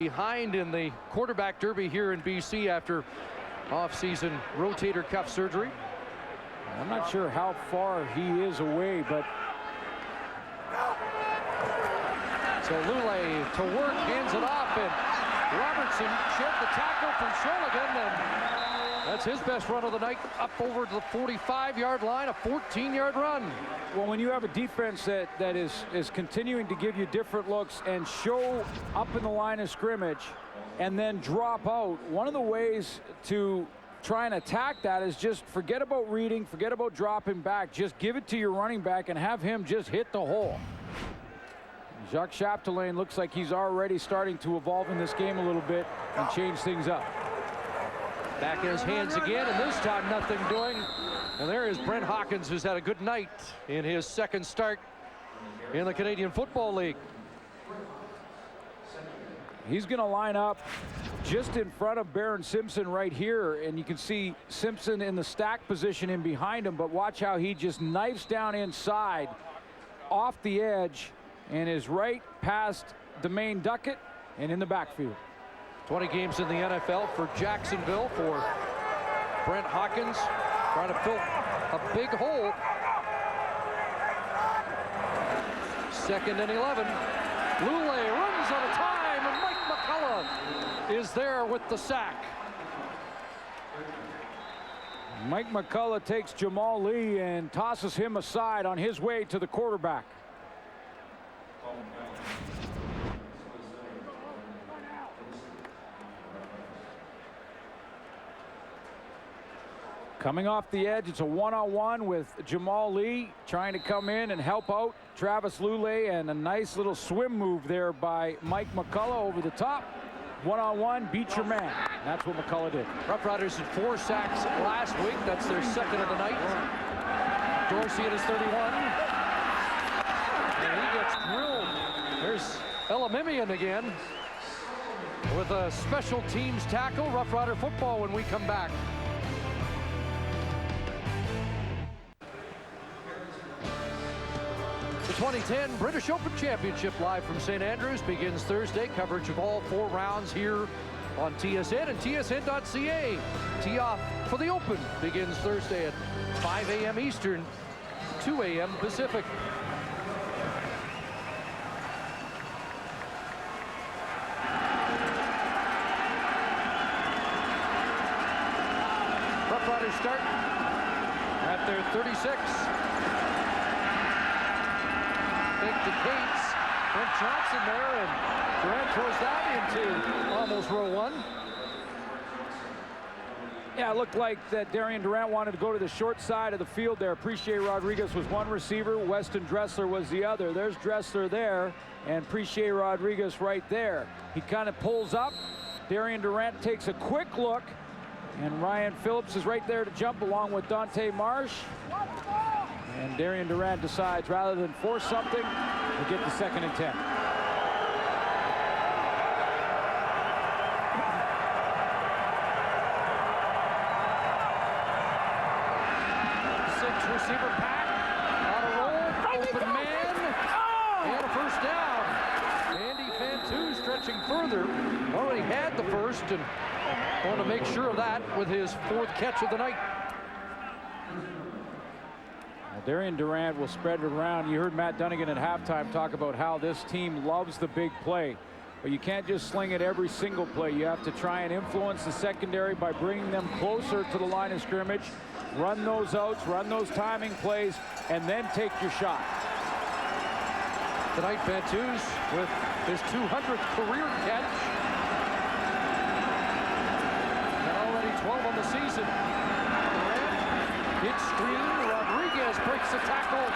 behind in the quarterback derby here in BC after off-season rotator cuff surgery. I'm not sure how far he is away, but so Lule to work, hands it off, and Robertson shed the tackle from Sholigan, and that's his best run of the night, up over to the 45-yard line, a 14-yard run. Well, when you have a defense that is continuing to give you different looks and show up in the line of scrimmage and then drop out, one of the ways to try and attack that is just forget about reading, forget about dropping back, just give it to your running back and have him just hit the hole. Jacques Chapdelaine looks like he's already starting to evolve in this game a little bit and change things up. Back in his hands again, and this time nothing doing. And there is Brent Hawkins, who's had a good night in his second start in the Canadian Football League. He's going to line up just in front of Baron Simpson right here, and you can see Simpson in the stack position in behind him, but watch how he just knifes down inside off the edge and is right past Demain Duckett and in the backfield. 20 games in the NFL for Jacksonville for Brent Hawkins, trying to fill a big hole. 2nd and 11. Lule runs out of time, and Mike McCullough is there with the sack. Mike McCullough takes Jamal Lee and tosses him aside on his way to the quarterback. Coming off the edge, it's a one-on-one with Jamal Lee trying to come in and help out Travis Lule, and a nice little swim move there by Mike McCullough over the top. One-on-one, beat your man. That's what McCullough did. Roughriders had 4 sacks last week. That's their 2nd of the night. Dorsey at his 31. And he gets drilled. There's Elamimian again with a special teams tackle. Roughrider football when we come back. The 2010 British Open Championship live from St. Andrews begins Thursday. Coverage of all 4 rounds here on TSN and tsn.ca. Tee-off for the Open begins Thursday at 5 a.m. Eastern, 2 a.m. Pacific. Roughriders start at their 36. Fake to Cates. Brent Johnson there, and Durant throws that into almost row 1. Yeah, it looked like that Darian Durant wanted to go to the short side of the field there. Appreciate Rodriguez was one receiver. Weston Dressler was the other. There's Dressler there, and Appreciate Rodriguez right there. He kind of pulls up. Darian Durant takes a quick look, and Ryan Phillips is right there to jump along with Dante Marsh. And Darian Durant decides, rather than force something, to get the 2nd and 10. 6 receiver pack, on a roll, open man, and a first down. Andy Fantu stretching further, already had the first, and want to make sure of that with his 4th catch of the night. Darian Durant will spread it around. You heard Matt Dunnigan at halftime talk about how this team loves the big play. But you can't just sling it every single play. You have to try and influence the secondary by bringing them closer to the line of scrimmage. Run those outs, run those timing plays, and then take your shot. Tonight, Fantus with his 200th career catch. And already 12 on the season. Hit screen. Rodriguez breaks the tackle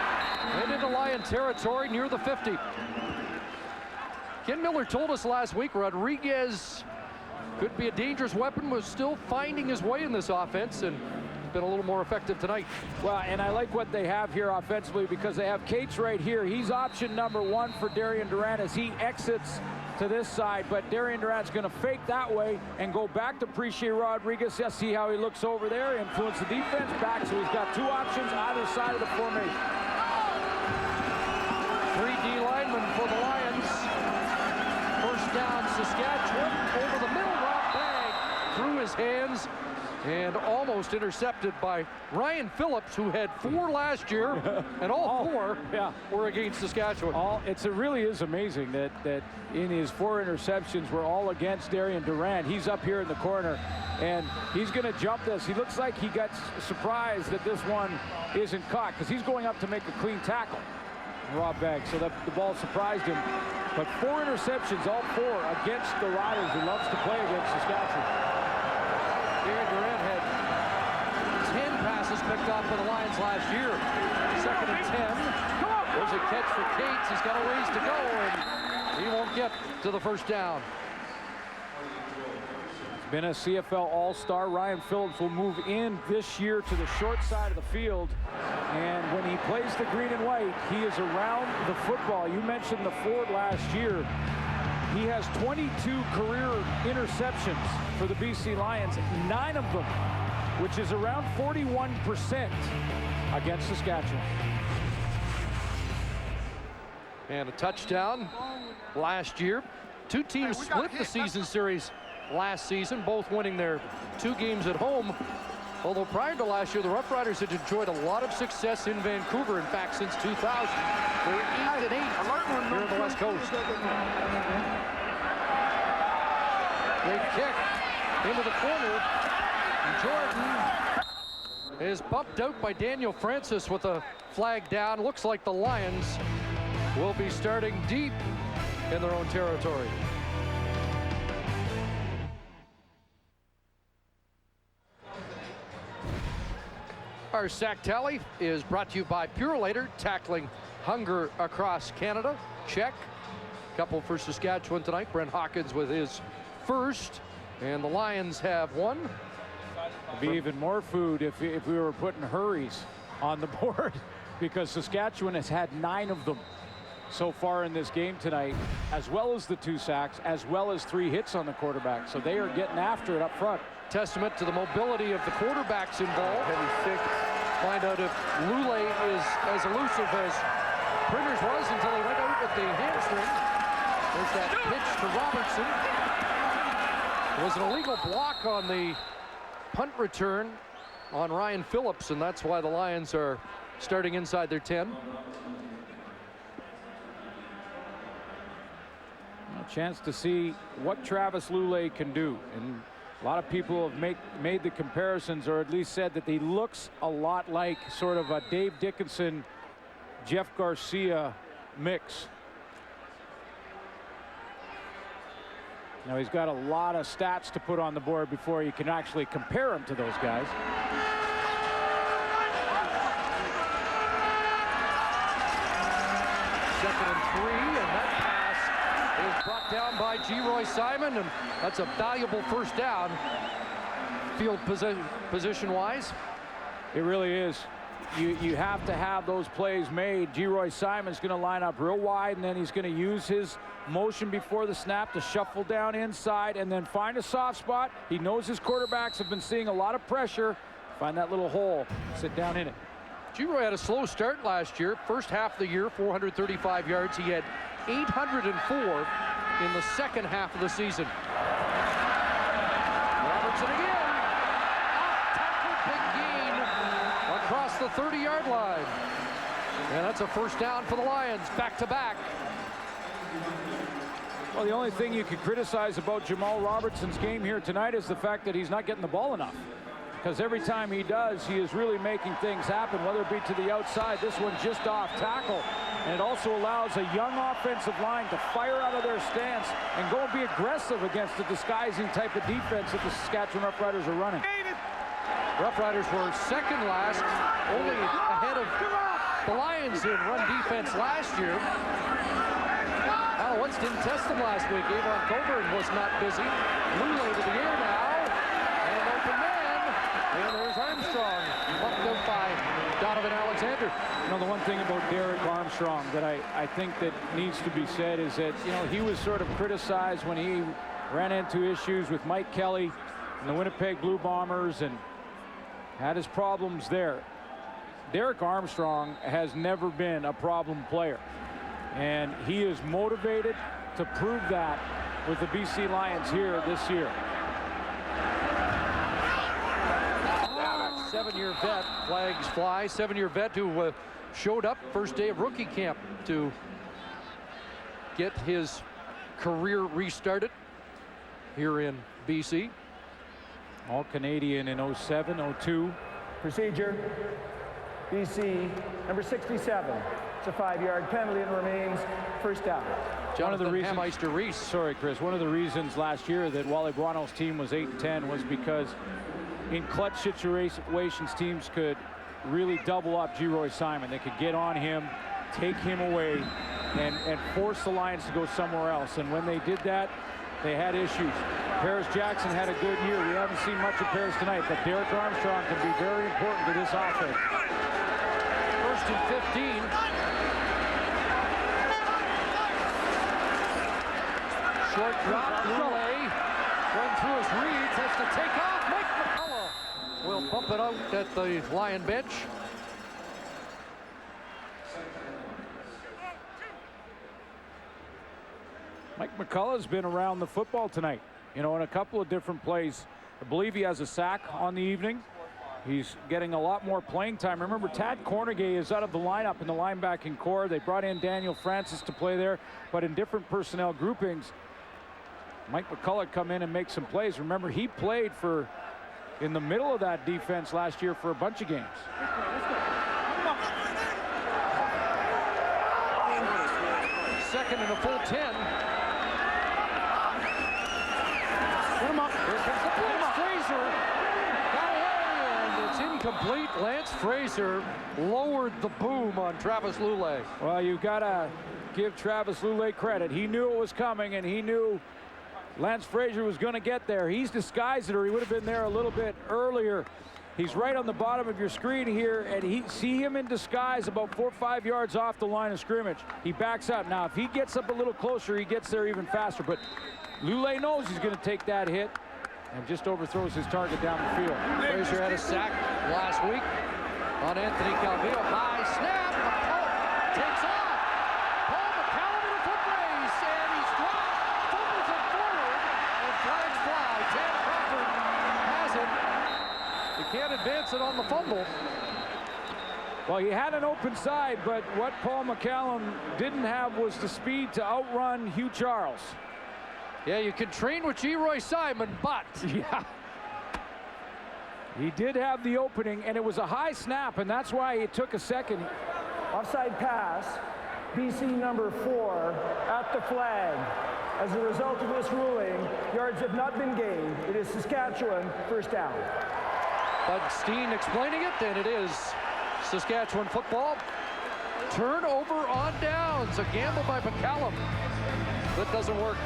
and into Lion territory near the 50. Ken Miller told us last week Rodriguez could be a dangerous weapon, was still finding his way in this offense and been a little more effective tonight. Well, and I like what they have here offensively because they have Cates right here. He's option number 1 for Darian Durant as he exits to this side, but Darian Durant's going to fake that way and go back to Appreciate Rodriguez. Yeah, see how he looks over there, influence the defense back, so he's got 2 options either side of the formation. 3 D linemen for the Lions. First down, Saskatchewan over the middle, round bag through his hands and almost intercepted by Ryan Phillips, who had 4 last year, and all 4 were against Saskatchewan. It really is amazing that in his 4 interceptions were all against Darian Durant. He's up here in the corner, and he's going to jump this. He looks like he got surprised that this one isn't caught, because he's going up to make a clean tackle. Rob Bagg, so that the ball surprised him. But 4 interceptions, all 4 against the Riders, who loves to play against Saskatchewan. Darian Durant had 10 passes picked off by the Lions last year. 2nd and 10. There's a catch for Cates. He's got a ways to go, and he won't get to the first down. Been a CFL All-Star. Ryan Phillips will move in this year to the short side of the field, and when he plays the green and white, he is around the football. You mentioned the Ford last year. He has 22 career interceptions for the BC Lions, 9 of them, which is around 41% against Saskatchewan. And a touchdown last year. 2 teams split the season series last season, both winning their 2 games at home. Although prior to last year, the Roughriders had enjoyed a lot of success in Vancouver. In fact, since 2000, they're 8-8 here on the West Coast. They kick into the corner. Jordan is bumped out by Daniel Francis with a flag down. Looks like the Lions will be starting deep in their own territory. Our sack tally is brought to you by Purolator, tackling hunger across Canada. Check. Couple for Saskatchewan tonight. Brent Hawkins with his first, and the Lions have 1. It'd be even more food if we were putting hurries on the board, because Saskatchewan has had 9 of them so far in this game tonight, as well as the 2 sacks, as well as 3 hits on the quarterback. So they are getting after it up front. Testament to the mobility of the quarterbacks involved. Find out if Lule is as elusive as Printers was until he went out with the hamstring. There's that pitch to Robertson. It was an illegal block on the punt return on Ryan Phillips, and that's why the Lions are starting inside their 10. A chance to see what Travis Lule can do, and a lot of people have made the comparisons, or at least said that he looks a lot like sort of a Dave Dickinson, Jeff Garcia mix. Now he's got a lot of stats to put on the board before you can actually compare him to those guys. Second and 3, and that pass is brought down by G. Roy Simon, and that's a valuable first down. Field position-wise. It really is. You have to have those plays made. G. Roy Simon's going to line up real wide, and then he's going to use his motion before the snap to shuffle down inside and then find a soft spot. He knows his quarterbacks have been seeing a lot of pressure. Find that little hole, sit down in it. G. Roy had a slow start last year. First half of the year, 435 yards. He had 804 in the second half of the season. Robertson again. Tackle, big gain across the 30-yard line. And that's a first down for the Lions, back-to-back. Well, the only thing you could criticize about Jamal Robertson's game here tonight is the fact that he's not getting the ball enough. Because every time he does, he is really making things happen, whether it be to the outside. This one just off tackle. And it also allows a young offensive line to fire out of their stance and go and be aggressive against the disguising type of defense that the Saskatchewan Roughriders are running. Roughriders were second last, only ahead of the Lions in run defense last year. Alouettes didn't test them last week. Avon Coburn was not busy. Lule to the air now. And an open man. And there's Armstrong. Bumped out by Donovan Alexander. You know, the one thing about Derek Armstrong that I think that needs to be said is that, you know, he was sort of criticized when he ran into issues with Mike Kelly and the Winnipeg Blue Bombers and had his problems there. Derek Armstrong has never been a problem player. And he is motivated to prove that with the BC Lions here this year. 7-year vet, flags fly. 7-year vet who showed up first day of rookie camp to get his career restarted here in BC. All Canadian in 07, 02. Procedure. BC, number 67. It's a 5-yard penalty and remains first down. One of the reasons, Hameister-Reese. Sorry, Chris. One of the reasons last year that Wally Buono's team was 8-10 was because in clutch situations, teams could really double up Geroy Simon. They could get on him, take him away, and force the Lions to go somewhere else. And when they did that, they had issues. Paris Jackson had a good year. We haven't seen much of Paris tonight, but Derek Armstrong can be very important to this offense. 1st and 15. Short drop, Lule going through his reads, has to take off. Mike McCullough will bump it out at the Lion bench. Mike McCullough's been around the football tonight, you know, in a couple of different plays. I believe he has a sack on the evening. He's getting a lot more playing time. Remember, Tad Cornegay is out of the lineup in the linebacking core. They brought in Daniel Francis to play there, but in different personnel groupings, Mike McCullough come in and make some plays. Remember, he played for in the middle of that defense last year for a bunch of games. Second and a full 10. Put him up. Here comes the blitz. Fraser got away, and it's incomplete. Lance Fraser lowered the boom on Travis Lule. Well, you've got to give Travis Lule credit. He knew it was coming, and he knew Lance Fraser was going to get there. He's disguised it, or he would have been there a little bit earlier. He's right on the bottom of your screen here, and see him in disguise about 4 or 5 yards off the line of scrimmage. He backs up. Now, if he gets up a little closer, he gets there even faster. But Lule knows he's going to take that hit and just overthrows his target down the field. Fraser had a sack last week on Anthony Calvillo. High snap. McCullough takes off. Paul McCallum in a foot race, and he's dropped. Fumbles it forward, and flags fly. Ted Crawford has it. You can't advance it on the fumble. Well, he had an open side, but what Paul McCallum didn't have was the speed to outrun Hugh Charles. Yeah, you can train with Geroy Simon, but yeah, he did have the opening, and it was a high snap, and that's why it took a second. Offside pass. BC number 4 at the flag. As a result of this ruling, yards have not been gained. It is Saskatchewan first down. Bud Steen explaining it, and it is Saskatchewan football. Turnover on downs. A gamble by McCallum. That doesn't work.